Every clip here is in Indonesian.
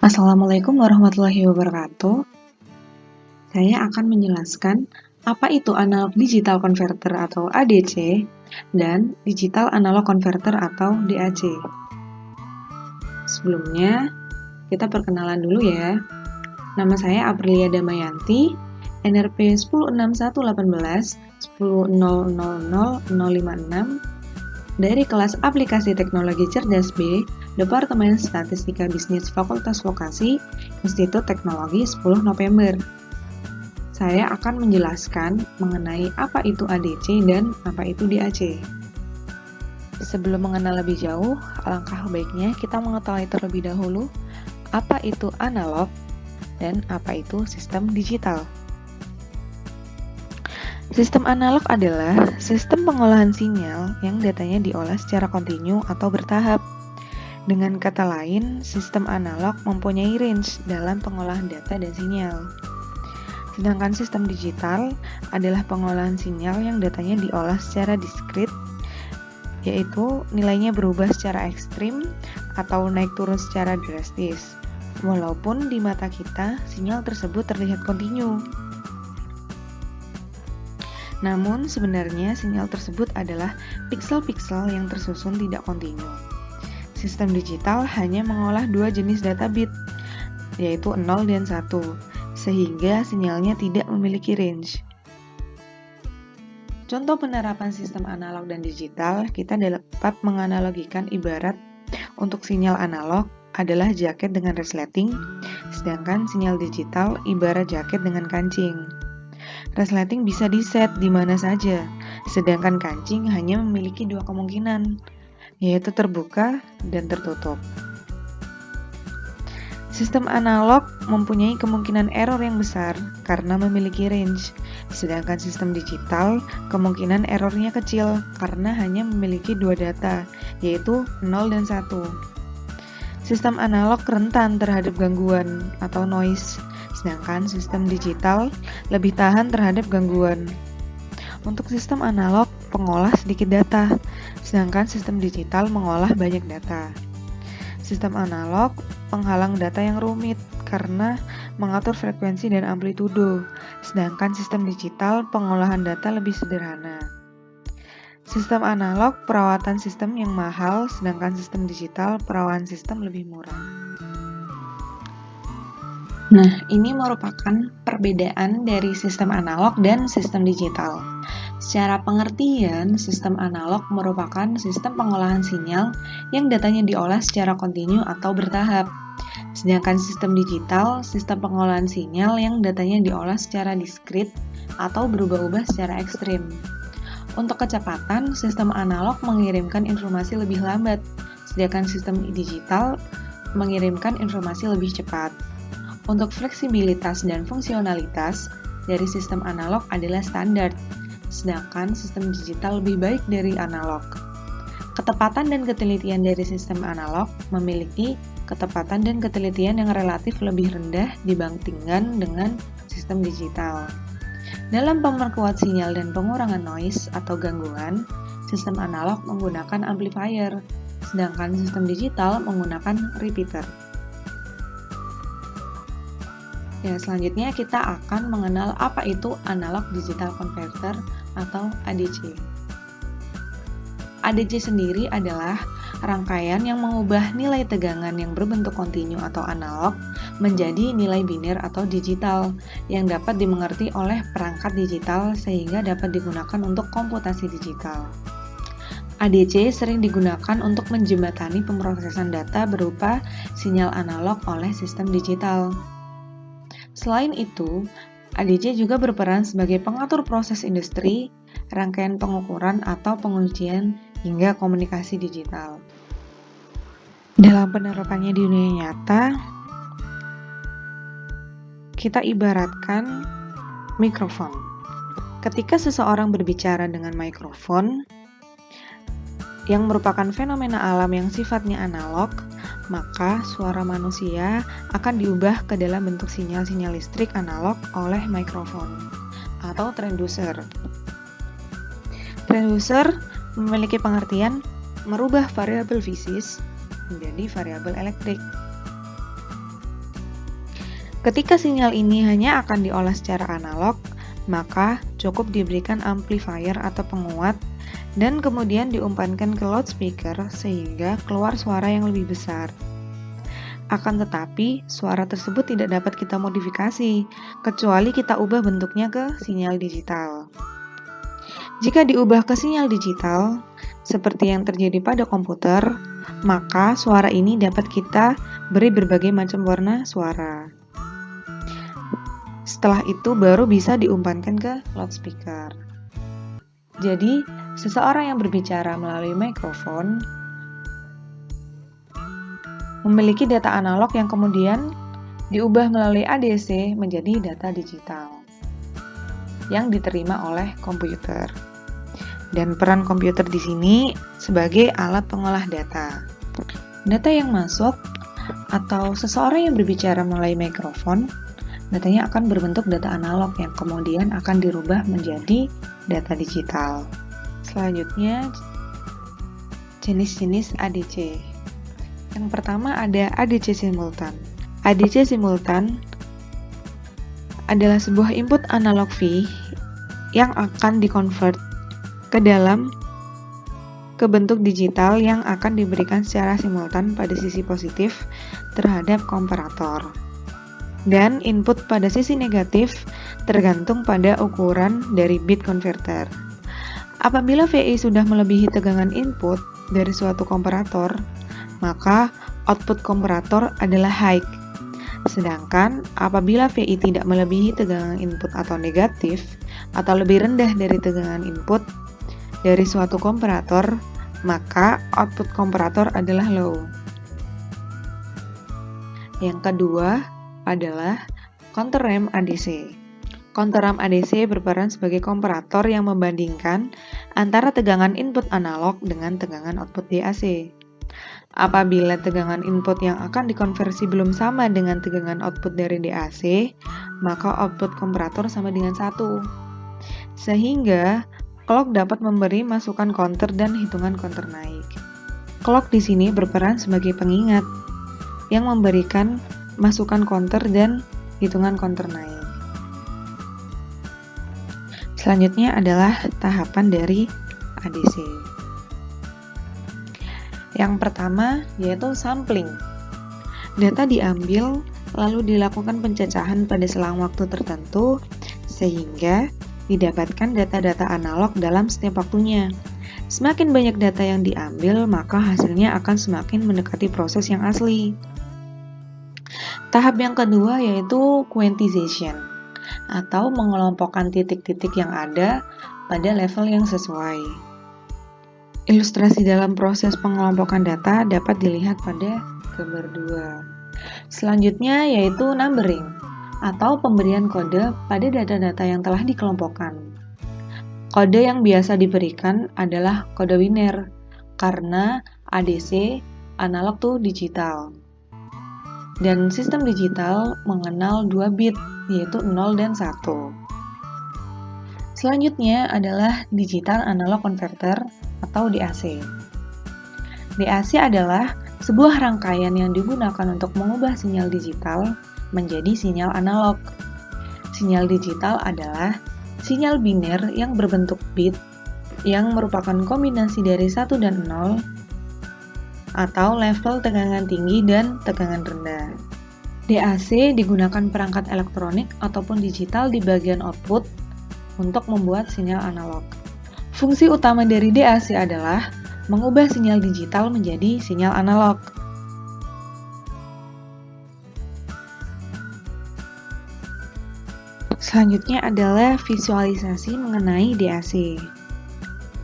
Assalamualaikum warahmatullahi wabarakatuh. Saya akan menjelaskan apa itu analog digital converter atau ADC dan digital analog converter atau DAC. Sebelumnya, kita perkenalan dulu ya. Nama saya Aprilia Damayanti, NRP 10611 10000056 dari kelas Aplikasi Teknologi Cerdas B, Departemen Statistika Bisnis Fakultas Vokasi, Institut Teknologi 10 November. Saya akan menjelaskan mengenai apa itu ADC dan apa itu DAC. Sebelum mengenal lebih jauh, alangkah baiknya kita mengetahui terlebih dahulu apa itu analog dan apa itu sistem digital. Sistem analog adalah sistem pengolahan sinyal yang datanya diolah secara kontinu atau bertahap. Dengan kata lain, sistem analog mempunyai range dalam pengolahan data dan sinyal. Sedangkan sistem digital adalah pengolahan sinyal yang datanya diolah secara diskrit, yaitu nilainya berubah secara ekstrim atau naik turun secara drastis. Walaupun di mata kita, sinyal tersebut terlihat kontinu. Namun, sebenarnya sinyal tersebut adalah piksel-piksel yang tersusun tidak kontinu. Sistem digital hanya mengolah dua jenis data bit, yaitu 0 dan 1, sehingga sinyalnya tidak memiliki range. Contoh penerapan sistem analog dan digital, kita dapat menganalogikan ibarat untuk sinyal analog adalah jaket dengan resleting, sedangkan sinyal digital ibarat jaket dengan kancing. Resleting bisa di-set di mana saja, sedangkan kancing hanya memiliki dua kemungkinan, yaitu terbuka dan tertutup. Sistem analog mempunyai kemungkinan error yang besar karena memiliki range, sedangkan sistem digital kemungkinan errornya kecil karena hanya memiliki dua data, yaitu 0 dan 1. Sistem analog rentan terhadap gangguan atau noise, sedangkan sistem digital lebih tahan terhadap gangguan. Untuk sistem analog, pengolah sedikit data, sedangkan sistem digital mengolah banyak data. Sistem analog penghalang data yang rumit karena mengatur frekuensi dan amplitudo, sedangkan sistem digital pengolahan data lebih sederhana. Sistem analog perawatan sistem yang mahal, sedangkan sistem digital perawatan sistem lebih murah. Nah, ini merupakan perbedaan dari sistem analog dan sistem digital. Secara pengertian, sistem analog merupakan sistem pengolahan sinyal yang datanya diolah secara kontinu atau bertahap. Sedangkan sistem digital, sistem pengolahan sinyal yang datanya diolah secara diskrit atau berubah-ubah secara ekstrim. Untuk kecepatan, sistem analog mengirimkan informasi lebih lambat, sedangkan sistem digital mengirimkan informasi lebih cepat. Untuk fleksibilitas dan fungsionalitas dari sistem analog adalah standar, sedangkan sistem digital lebih baik dari analog. Ketepatan dan ketelitian dari sistem analog memiliki ketepatan dan ketelitian yang relatif lebih rendah dibandingkan dengan sistem digital. Dalam memperkuat sinyal dan pengurangan noise atau gangguan, sistem analog menggunakan amplifier, sedangkan sistem digital menggunakan repeater. Ya, selanjutnya kita akan mengenal apa itu analog digital converter atau ADC. ADC sendiri adalah rangkaian yang mengubah nilai tegangan yang berbentuk kontinu atau analog menjadi nilai biner atau digital yang dapat dimengerti oleh perangkat digital sehingga dapat digunakan untuk komputasi digital. ADC sering digunakan untuk menjembatani pemrosesan data berupa sinyal analog oleh sistem digital. Selain itu, ADC juga berperan sebagai pengatur proses industri, rangkaian pengukuran atau pengujian hingga komunikasi digital. Dalam penerapannya di dunia nyata, kita ibaratkan mikrofon. Ketika seseorang berbicara dengan mikrofon, yang merupakan fenomena alam yang sifatnya analog, maka suara manusia akan diubah ke dalam bentuk sinyal-sinyal listrik analog oleh mikrofon atau transducer. Transducer memiliki pengertian merubah variabel fisis menjadi variabel elektrik. Ketika sinyal ini hanya akan diolah secara analog, maka cukup diberikan amplifier atau penguat dan kemudian diumpankan ke loudspeaker sehingga keluar suara yang lebih besar. Akan tetapi, suara tersebut tidak dapat kita modifikasi, kecuali kita ubah bentuknya ke sinyal digital. Jika diubah ke sinyal digital, seperti yang terjadi pada komputer, maka suara ini dapat kita beri berbagai macam warna suara. Setelah itu baru bisa diumpankan ke loudspeaker. Jadi, seseorang yang berbicara melalui mikrofon memiliki data analog yang kemudian diubah melalui ADC menjadi data digital yang diterima oleh komputer. Dan peran komputer di sini sebagai alat pengolah data. Data yang masuk atau seseorang yang berbicara melalui mikrofon, datanya akan berbentuk data analog yang kemudian akan dirubah menjadi data digital. Selanjutnya, jenis-jenis ADC. Yang pertama ada ADC simultan. ADC simultan adalah sebuah input analog V yang akan dikonvert ke dalam ke bentuk digital yang akan diberikan secara simultan pada sisi positif terhadap komparator. Dan input pada sisi negatif tergantung pada ukuran dari bit converter. Apabila VI sudah melebihi tegangan input dari suatu komparator, maka output komparator adalah high. Sedangkan apabila VI tidak melebihi tegangan input atau negatif, atau lebih rendah dari tegangan input dari suatu komparator, maka output komparator adalah low. Yang kedua adalah counter-ramp ADC. Counter-ramp ADC berperan sebagai komparator yang membandingkan antara tegangan input analog dengan tegangan output DAC. Apabila tegangan input yang akan dikonversi belum sama dengan tegangan output dari DAC, maka output komparator sama dengan 1. Sehingga clock dapat memberi masukan counter dan hitungan counter naik. Clock di sini berperan sebagai pengingat yang memberikan masukan counter dan hitungan counter naik. Selanjutnya adalah tahapan dari ADC. Yang pertama yaitu sampling. Data diambil lalu dilakukan pencacahan pada selang waktu tertentu sehingga didapatkan data-data analog dalam setiap waktunya. Semakin banyak data yang diambil, maka hasilnya akan semakin mendekati proses yang asli. Tahap yang kedua yaitu quantization, atau mengelompokkan titik-titik yang ada pada level yang sesuai. Ilustrasi dalam proses pengelompokan data dapat dilihat pada gambar 2. Selanjutnya yaitu numbering, atau pemberian kode pada data-data yang telah dikelompokkan. Kode yang biasa diberikan adalah kode biner, karena ADC analog to digital. Dan sistem digital mengenal 2 bit, yaitu 0 dan 1. Selanjutnya adalah digital analog converter atau DAC. DAC adalah sebuah rangkaian yang digunakan untuk mengubah sinyal digital menjadi sinyal analog. Sinyal digital adalah sinyal biner yang berbentuk bit yang merupakan kombinasi dari 1 dan 0 atau level tegangan tinggi dan tegangan rendah. DAC digunakan perangkat elektronik ataupun digital di bagian output untuk membuat sinyal analog. Fungsi utama dari DAC adalah mengubah sinyal digital menjadi sinyal analog. Selanjutnya adalah visualisasi mengenai DAC.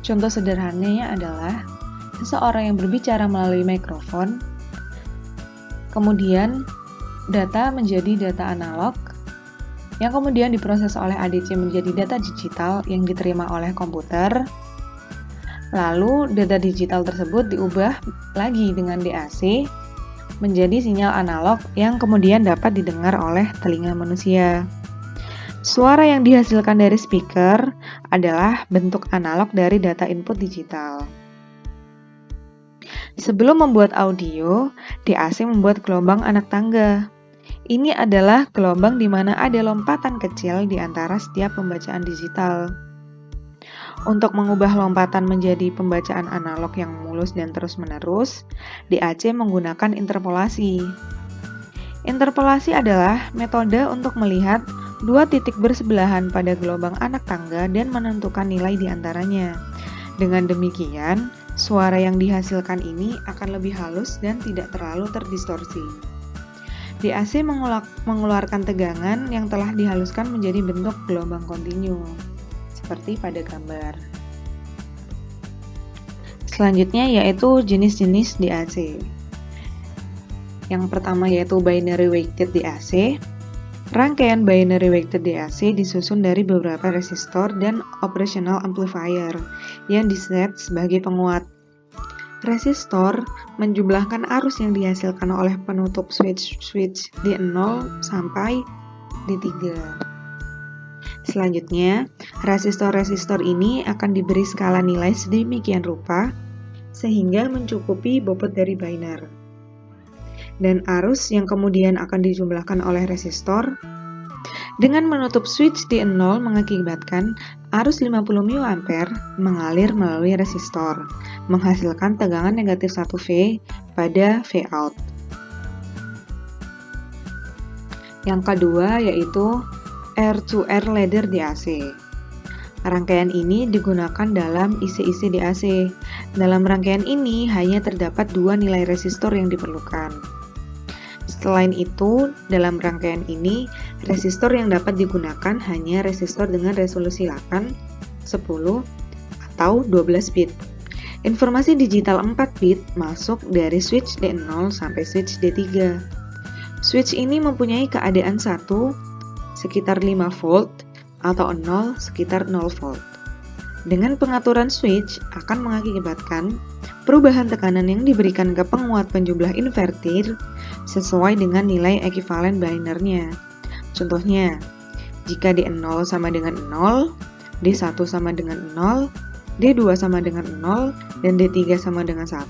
Contoh sederhananya adalah seseorang yang berbicara melalui mikrofon, kemudian data menjadi data analog, yang kemudian diproses oleh ADC menjadi data digital yang diterima oleh komputer, lalu data digital tersebut diubah lagi dengan DAC menjadi sinyal analog yang kemudian dapat didengar oleh telinga manusia. Suara yang dihasilkan dari speaker adalah bentuk analog dari data input digital. Sebelum membuat audio, DAC membuat gelombang anak tangga Ini adalah gelombang di mana ada lompatan kecil di antara setiap pembacaan digital. Untuk mengubah lompatan menjadi pembacaan analog yang mulus dan terus-menerus, DAC menggunakan interpolasi. Interpolasi adalah metode untuk melihat dua titik bersebelahan pada gelombang anak tangga dan menentukan nilai di antaranya. Dengan demikian, suara yang dihasilkan ini akan lebih halus dan tidak terlalu terdistorsi. DAC mengeluarkan tegangan yang telah dihaluskan menjadi bentuk gelombang kontinu, seperti pada gambar. Selanjutnya yaitu jenis-jenis DAC. Yang pertama yaitu binary weighted DAC. Rangkaian binary weighted DAC disusun dari beberapa resistor dan operational amplifier yang diset sebagai penguat. Resistor menjumlahkan arus yang dihasilkan oleh penutup switch D0 sampai D3. Selanjutnya, resistor-resistor ini akan diberi skala nilai sedemikian rupa sehingga mencukupi bobot dari binder. Dan arus yang kemudian akan dijumlahkan oleh resistor dengan menutup switch D0 mengakibatkan arus 50 mA mengalir melalui resistor, menghasilkan tegangan negatif 1V pada Vout. Yang kedua yaitu R2R ladder DAC. Rangkaian ini digunakan dalam IC-IC DAC. Dalam rangkaian ini hanya terdapat dua nilai resistor yang diperlukan. Selain itu, dalam rangkaian ini, resistor yang dapat digunakan hanya resistor dengan resolusi 8, 10, atau 12 bit. Informasi digital 4 bit masuk dari switch D0 sampai switch D3. Switch ini mempunyai keadaan 1 sekitar 5 volt atau 0 sekitar 0 volt. Dengan pengaturan switch akan mengakibatkan perubahan tekanan yang diberikan ke penguat penjumlah inverter sesuai dengan nilai ekivalen bindernya. Contohnya, jika D0 sama dengan 0, D1 sama dengan 0, D2 sama dengan 0, dan D3 sama dengan 1.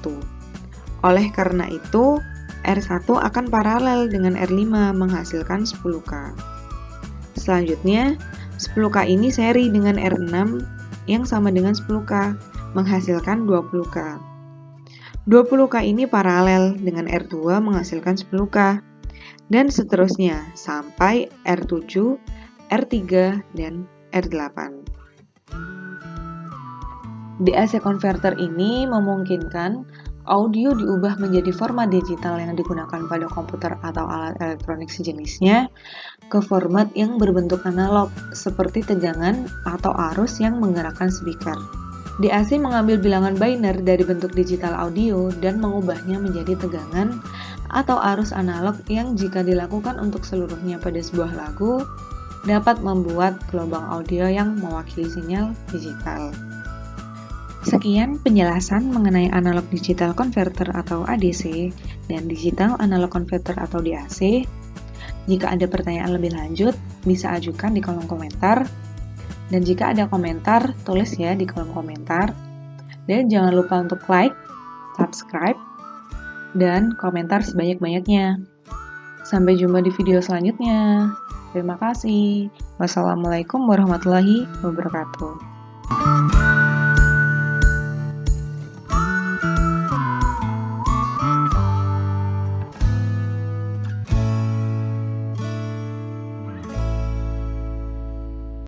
Oleh karena itu, R1 akan paralel dengan R5 menghasilkan 10K. Selanjutnya, 10K ini seri dengan R6 yang sama dengan 10K, menghasilkan 20K. 20K ini paralel dengan R2 menghasilkan 10K, dan seterusnya sampai R7, R3, dan R8. DAC converter ini memungkinkan audio diubah menjadi format digital yang digunakan pada komputer atau alat elektronik sejenisnya ke format yang berbentuk analog seperti tegangan atau arus yang menggerakkan speaker. DAC mengambil bilangan binder dari bentuk digital audio dan mengubahnya menjadi tegangan atau arus analog yang jika dilakukan untuk seluruhnya pada sebuah lagu dapat membuat gelombang audio yang mewakili sinyal digital. Sekian penjelasan mengenai analog digital converter atau ADC dan digital analog converter atau DAC. Jika ada pertanyaan lebih lanjut, bisa ajukan di kolom komentar. Dan jika ada komentar, tulis ya di kolom komentar. Dan jangan lupa untuk like, subscribe, dan komentar sebanyak-banyaknya. Sampai jumpa di video selanjutnya. Terima kasih. Wassalamualaikum warahmatullahi wabarakatuh.